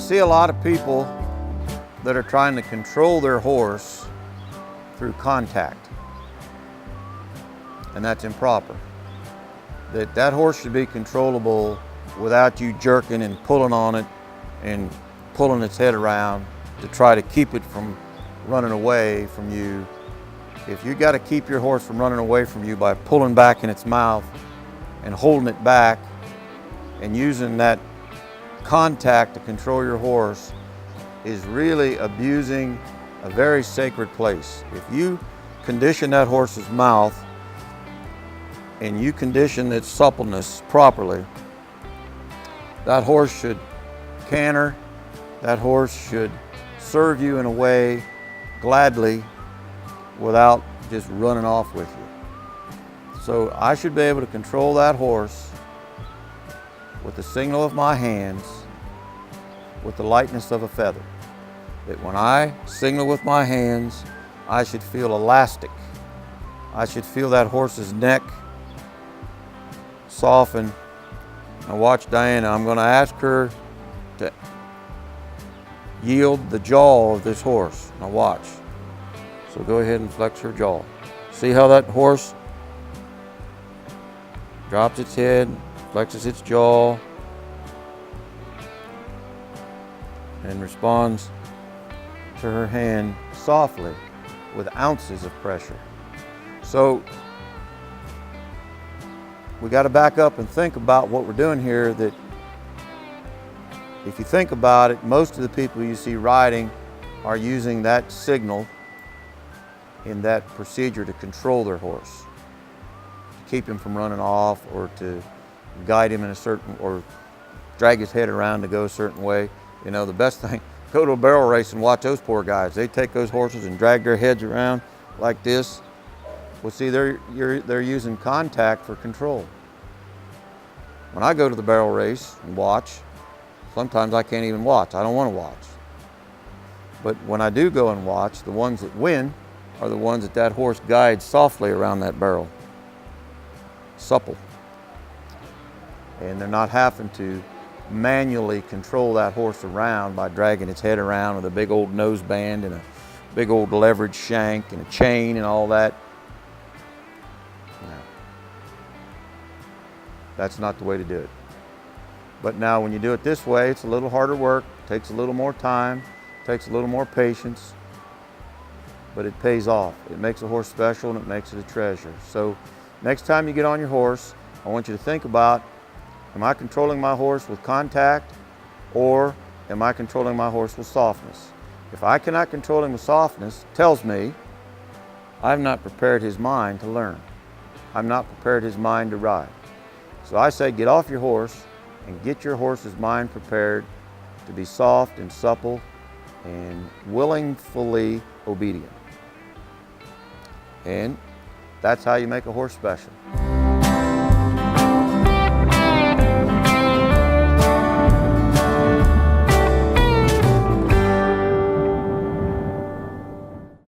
see a lot of people that are trying to control their horse through contact, and that's improper. That horse should be controllable without you jerking and pulling on it and pulling its head around to try to keep it from running away from you. If you got to keep your horse from running away from you by pulling back in its mouth and holding it back and using that contact to control your horse, is really abusing a very sacred place. If you condition that horse's mouth and you condition its suppleness properly, that horse should canter, that horse should serve you in a way gladly without just running off with you. So I should be able to control that horse with the signal of my hands, with the lightness of a feather. That when I signal with my hands, I should feel elastic. I should feel that horse's neck soften. Now watch Diana, I'm going to ask her to yield the jaw of this horse. Now watch. So go ahead and flex her jaw. See how that horse drops its head, flexes its jaw, and responds to her hand softly with ounces of pressure. So we got to back up and think about what we're doing here. That if you think about it, most of the people you see riding are using that signal in that procedure to control their horse, to keep him from running off, or to guide him in a certain, or drag his head around to go a certain way. You know, the best thing, go to a barrel race and watch those poor guys. They take those horses and drag their heads around like this. Well, see, they're using contact for control. When I go to the barrel race and watch, sometimes I can't even watch. I don't want to watch. But when I do go and watch, the ones that win are the ones that horse guides softly around that barrel. Supple. And they're not having to manually control that horse around by dragging its head around with a big old nose band and a big old leverage shank and a chain and all that. No. That's not the way to do it. But now when you do it this way, it's a little harder work, takes a little more time, takes a little more patience, but it pays off. It makes a horse special and it makes it a treasure. So next time you get on your horse, I want you to think about, am I controlling my horse with contact, or am I controlling my horse with softness? If I cannot control him with softness, it tells me I've not prepared his mind to learn. I've not prepared his mind to ride. So I say get off your horse and get your horse's mind prepared to be soft and supple and willingly obedient. And that's how you make a horse special.